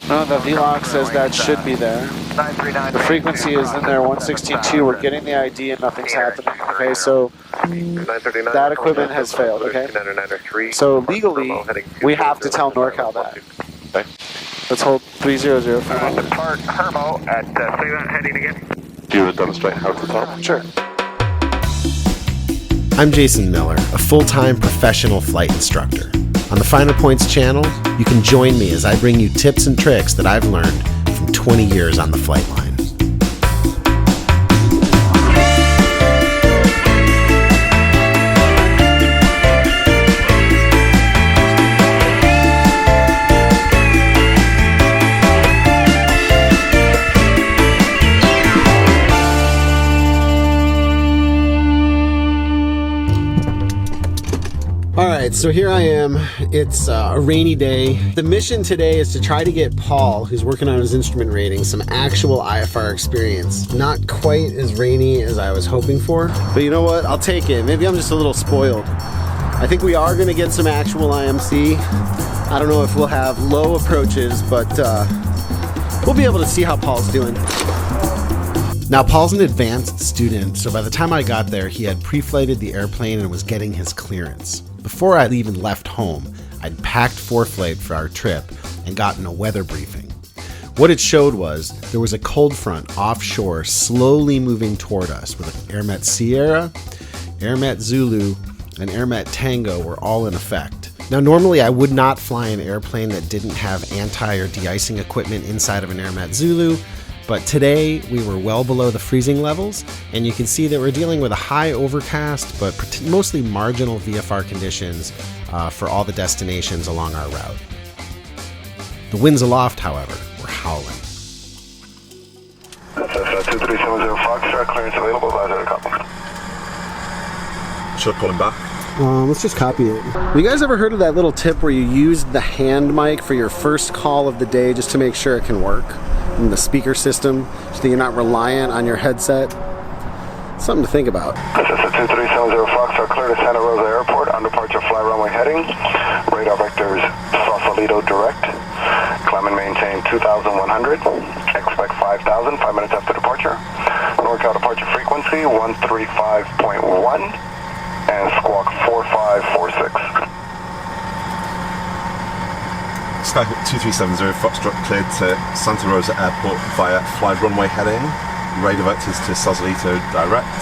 No, the VLOG says that should be there. The frequency is in there, 116.2. We're getting the ID and nothing's happening. Okay, so that equipment has failed, okay? So legally, we have to tell NorCal that. Okay. Let's hold 300 for a moment. Depart Hermo at say that heading again. Do you want to demonstrate how to tell? Sure. I'm Jason Miller, a full-time professional flight instructor. On the Finer Points channel, you can join me as I bring you tips and tricks that I've learned from 20 years on the flight line. Alright, so here I am. It's a rainy day. The mission today is to try to get Paul, who's working on his instrument rating, some actual IFR experience. Not quite as rainy as I was hoping for, but you know what? I'll take it. Maybe I'm just a little spoiled. I think we are going to get some actual IMC. I don't know if we'll have low approaches, but we'll be able to see how Paul's doing. Now, Paul's an advanced student, so by the time I got there, he had pre-flighted the airplane and was getting his clearance. Before I'd even left home, I'd packed ForeFlight for our trip and gotten a weather briefing. What it showed was there was a cold front offshore slowly moving toward us with AirMet Sierra, AirMet Zulu, and AirMet Tango were all in effect. Now, normally I would not fly an airplane that didn't have anti or de-icing equipment inside of an AirMet Zulu, but today we were well below the freezing levels, and you can see that we're dealing with a high overcast, but mostly marginal VFR conditions for all the destinations along our route. The winds aloft, however, were howling. 2370 Foxtrot, clearance available, advise copy. Should I call him back? Let's just copy it. Have you guys ever heard of that little tip where you use the hand mic for your first call of the day just to make sure it can work? In the speaker system, so that you're not reliant on your headset. Something to think about. This is 2370 Foxtrot, clear to Santa Rosa Airport, on departure fly runway heading. Radar vectors Sausalito direct. Climb and maintain 2,100. Expect 5,000, 5 minutes after departure. NorCal departure frequency 135.1 and squawk 4546. Skyhook 2370 Foxtrot cleared to Santa Rosa Airport via fly runway heading. Radar vectors to Sausalito direct.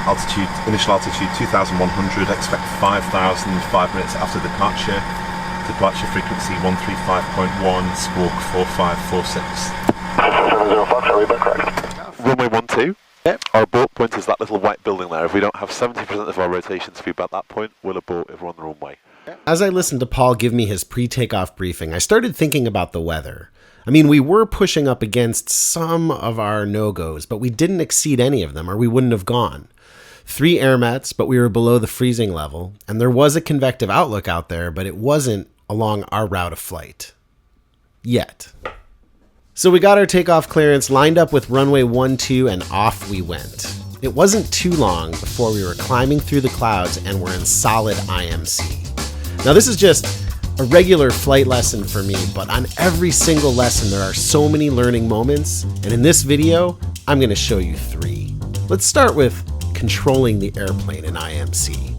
Altitude, initial altitude 2,100, expect 5,000, 5 minutes after departure. Departure frequency 135.1, squawk 4546. 70 Fox, are we back correct? Runway 12. Yep. Our abort point is that little white building there. If we don't have 70% of our rotation speed at that point, we'll abort if we're on the runway. As I listened to Paul give me his pre-takeoff briefing, I started thinking about the weather. I mean, we were pushing up against some of our no-goes, but we didn't exceed any of them, or we wouldn't have gone. 3 airmets, but we were below the freezing level, and there was a convective outlook out there, but it wasn't along our route of flight. Yet. So we got our takeoff clearance, lined up with runway 12, and off we went. It wasn't too long before we were climbing through the clouds and were in solid IMC. Now, this is just a regular flight lesson for me, but on every single lesson, there are so many learning moments, and in this video, I'm going to show you 3. Let's start with controlling the airplane in IMC.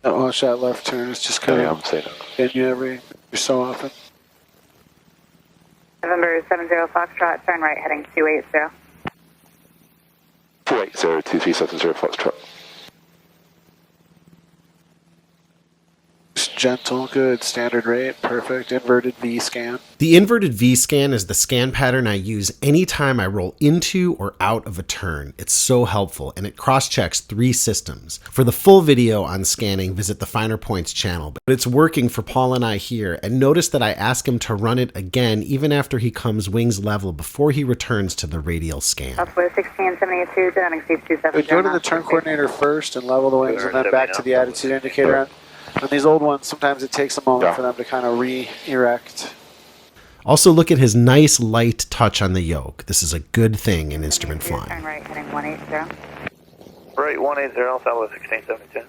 Watch that left turn. It's just kind of in you every so often. November 70 Foxtrot, turn right heading 280. 480 2370 Foxtrot. Just gentle, good, standard rate, perfect, inverted V scan. The inverted V scan is the scan pattern I use anytime I roll into or out of a turn. It's so helpful, and it cross-checks 3 systems. For the full video on scanning, visit the Finer Points channel, but it's working for Paul and I here, and notice that I ask him to run it again even after he comes wings level before he returns to the radial scan. Southwest 1672, don't exceed 27. Go to the turn coordinator first and level the wings, and then back to the attitude indicator. On these old ones, sometimes it takes a moment for them to kind of re-erect. Also, look at his nice light touch on the yoke. This is a good thing in instrument flying. Turn right heading 180. Right 180, Southwest 1672.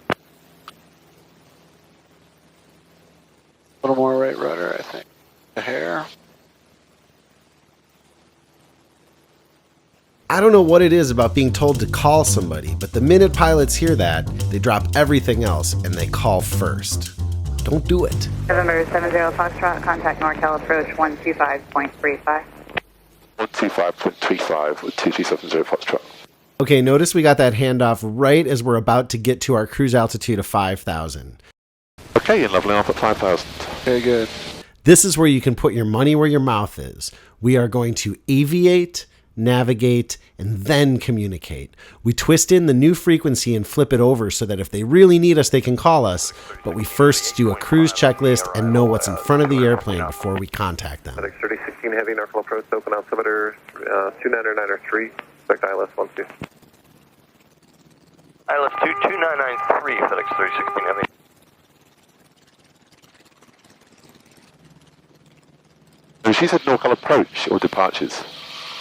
I don't know what it is about being told to call somebody, but the minute pilots hear that, they drop everything else and they call first. Don't do it. November 70 Foxtrot, contact NorCal approach 125.35. 125.35 with 2370 Foxtrot. Okay, notice we got that handoff right as we're about to get to our cruise altitude of 5,000. Okay, and leveling off at 5,000. Okay, good. This is where you can put your money where your mouth is. We are going to aviate, navigate, and then communicate. We twist in the new frequency and flip it over so that if they really need us, they can call us. But we first do a cruise checklist and know what's in front of the airplane before we contact them. 3016 heavy, NorCal approach, open altimeter 29993, expect ILS 12. ILS 22993, FedEx 3016 heavy. She said NorCal approach or departures.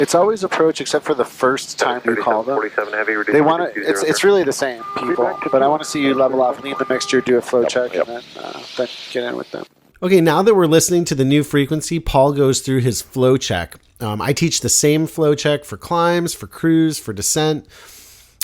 It's always approach except for the first time you call them. 47 heavy, They want to. It's really the same people, but I want to see you level off, leave the mixture, do a flow check, and then get in with them. Okay, now that we're listening to the new frequency, Paul goes through his flow check. I teach the same flow check for climbs, for cruise, for descent.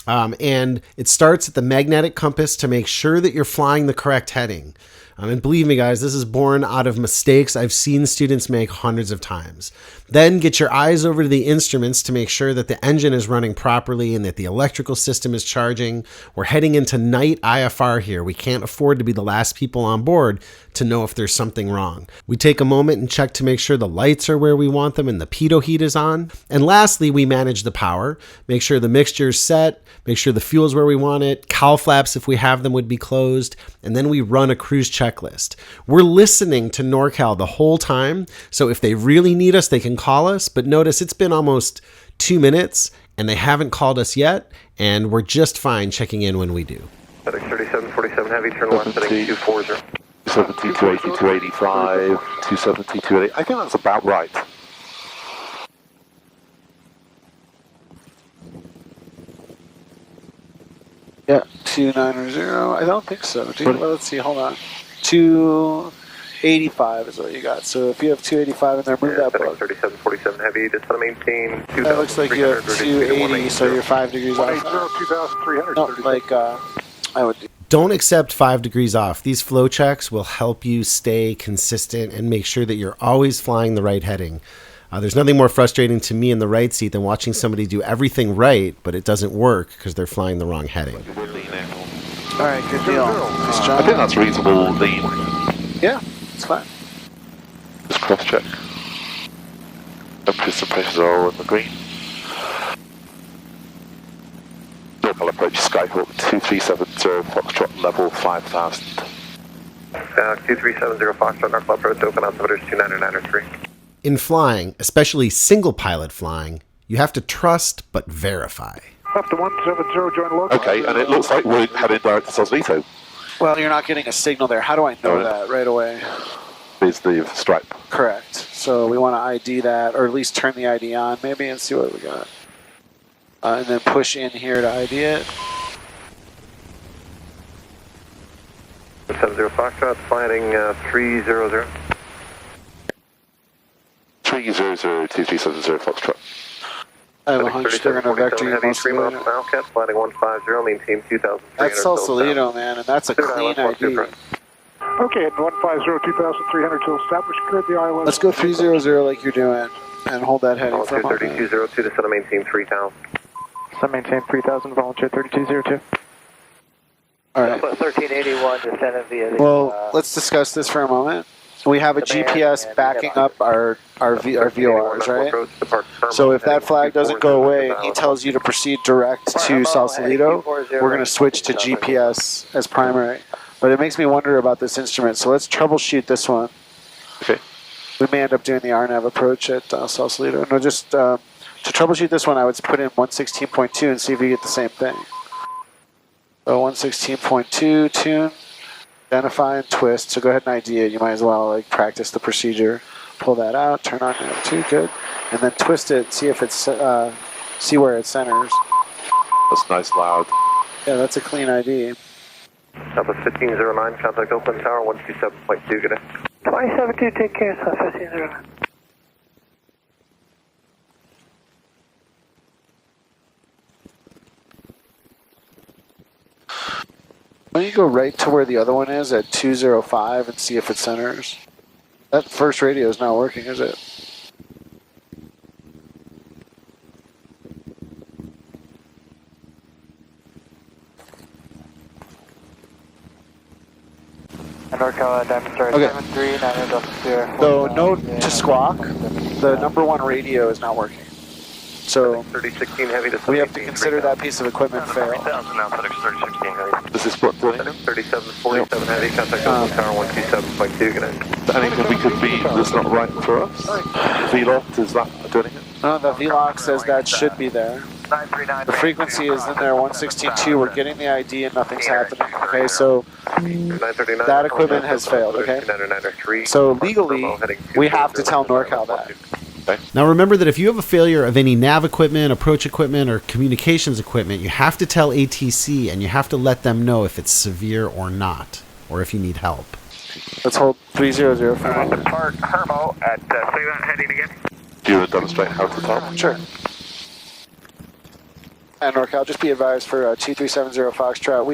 And it starts at the magnetic compass to make sure that you're flying the correct heading. And believe me, guys, this is born out of mistakes I've seen students make hundreds of times. Then get your eyes over to the instruments to make sure that the engine is running properly and that the electrical system is charging. We're heading into night IFR here. We can't afford to be the last people on board to know if there's something wrong. We take a moment and check to make sure the lights are where we want them and the pitot heat is on. And lastly, we manage the power, make sure the mixture is set, make sure the fuel's where we want it, cowl flaps, if we have them, would be closed, and then we run a cruise checklist. We're listening to NorCal the whole time, so if they really need us, they can call us, but notice it's been almost 2 minutes, and they haven't called us yet, and we're just fine checking in when we do. FedEx 3747 heavy, turn left, heading 240. 270, 280, 285, 270, 280. I think that's about right. Yeah, 290. I don't think so. Well, let's see. Hold on. 285 is what you got. So if you have 285 in there, move that book. 3747 heavy, just want to maintain. That looks like you have 280, so you're 5 degrees off. 2300. No, like I would do. Don't accept 5 degrees off. These flow checks will help you stay consistent and make sure that you're always flying the right heading. There's nothing more frustrating to me in the right seat than watching somebody do everything right, but it doesn't work because they're flying the wrong heading. All right, good deal. Nice job. I think that's reasonable lean. Yeah, it's fine. Just cross check. Temperatures and pressures are all in the green. NorCal approach Skyhawk 2370 Foxtrot level 5000. 2370 Foxtrot, NorCal approach, open altimeter 29993. In flying, especially single pilot flying, you have to trust but verify. Up to 170, join local. Okay, and it looks like we're heading direct to Sausalito. Well, you're not getting a signal there. How do I know that right away? Is the stripe. Correct. So we want to ID that, or at least turn the ID on maybe and see what we got. And then push in here to ID it. 70 Foxtrot, flying 300. 300 2370 Foxtrot. I have a hunch they're going to vector you heavy, most 3 of miles it. from Alcat, flying 150, maintain 2300. That's Sausalito, man, and that's a clean ID. Okay, at 150, 2300 till established, cleared the ILS. Let's go 300 like you're doing, and hold that heading for a moment. 3202 to center, maintain 3000. Sun maintain 3000, volunteer 3202. All right. 1381 descended via the... Well, let's discuss this for a moment. We have a GPS backing up our VORs, right? So if that flag doesn't go away and he tells you to proceed direct to Sausalito, we're going to switch to GPS as primary. But it makes me wonder about this instrument, so let's troubleshoot this one. Okay. We may end up doing the RNAV approach at Sausalito. No, just to troubleshoot this one, I would put in 116.2 and see if you get the same thing. So 116.2, tune. Identify and twist, so go ahead and ID it. You might as well like practice the procedure. Pull that out, turn on nav2, good. And then twist it, see if it's, see where it centers. That's nice loud. Yeah, that's a clean ID. Alpha 1509, contact open tower 127.2, good day. 2072, take care, South 1509. Why don't you go right to where the other one is at 205 and see if it centers? That first radio is not working, is it? NorCal, Diamond Star Okay. 73, 9 So note to squawk, the number one radio is not working. So 3016 heavy to we have to consider that piece of equipment failed. 3000 now, FedEx 3016 heavy. Does this work for you? 3747 heavy, contact tower 127.2, good night. Anything we could be that's not right for us? VLOT, is that doing it? No, the VLOC says that should be there. The frequency is in there, 116.2. We're getting the ID and nothing's happening. Okay, so that equipment has failed. Okay, so legally we have to tell NorCal that. Now remember that if you have a failure of any nav equipment, approach equipment, or communications equipment, you have to tell ATC and you have to let them know if it's severe or not, or if you need help. Let's hold 300 for a moment. Depart Hermo at, say that heading again. Do you want to demonstrate how to tell? Sure. And NorCal, just be advised for 2370 Foxtrot,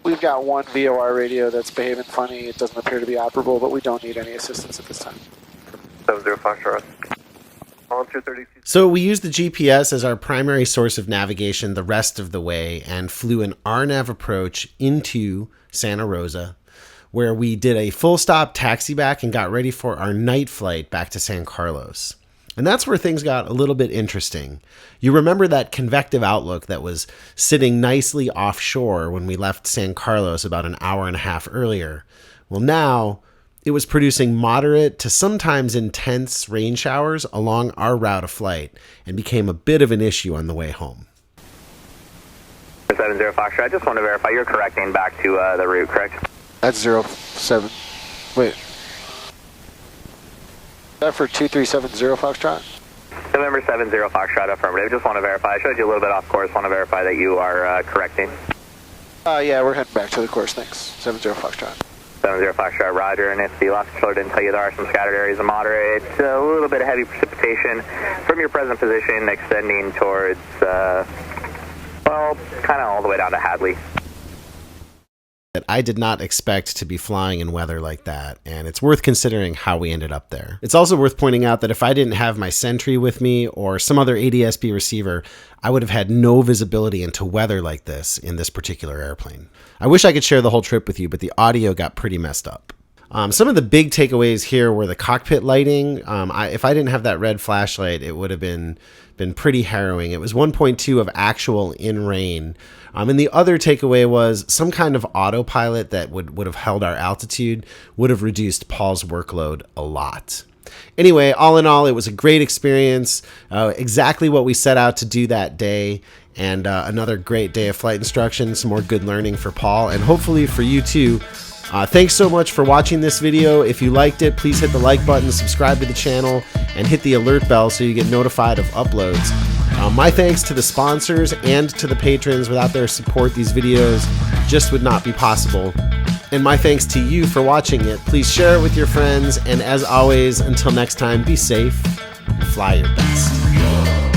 we've got one VOR radio that's behaving funny. It doesn't appear to be operable, but we don't need any assistance at this time. 70 Foxtrot. On 230. So we used the GPS as our primary source of navigation the rest of the way and flew an RNAV approach into Santa Rosa, where we did a full stop taxi back and got ready for our night flight back to San Carlos. And that's where things got a little bit interesting. You remember that convective outlook that was sitting nicely offshore when we left San Carlos about an hour and a half earlier. Well, now it was producing moderate to sometimes intense rain showers along our route of flight and became a bit of an issue on the way home. 70 Foxtrot, I just want to verify you're correcting back to the route, correct? That's 07. Wait. Is that for 2370 Foxtrot? November 70 Foxtrot, affirmative. Just want to verify. I showed you a little bit off course. Want to verify that you are correcting. Yeah, we're heading back to the course. Thanks. 70 Foxtrot. 70 Foxtrot, roger. And if the loss controller didn't tell you there are some scattered areas of moderate, a little bit of heavy precipitation from your present position extending towards, well, kind of all the way down to Hadley. I did not expect to be flying in weather like that, and it's worth considering how we ended up there. It's also worth pointing out that if I didn't have my Sentry with me or some other ADS-B receiver, I would have had no visibility into weather like this in this particular airplane. I wish I could share the whole trip with you, but the audio got pretty messed up. Some of the big takeaways here were the cockpit lighting. If I didn't have that red flashlight, it would have been pretty harrowing. It was 1.2 of actual in rain. And the other takeaway was some kind of autopilot that would have held our altitude would have reduced Paul's workload a lot. Anyway, all in all, it was a great experience, exactly what we set out to do that day, and another great day of flight instruction, some more good learning for Paul, and hopefully for you too. Thanks so much for watching this video. If you liked it, please hit the like button, subscribe to the channel, and hit the alert bell so you get notified of uploads. My thanks to the sponsors and to the patrons. Without their support, these videos just would not be possible. And my thanks to you for watching it. Please share it with your friends. And as always, until next time, be safe, fly your best.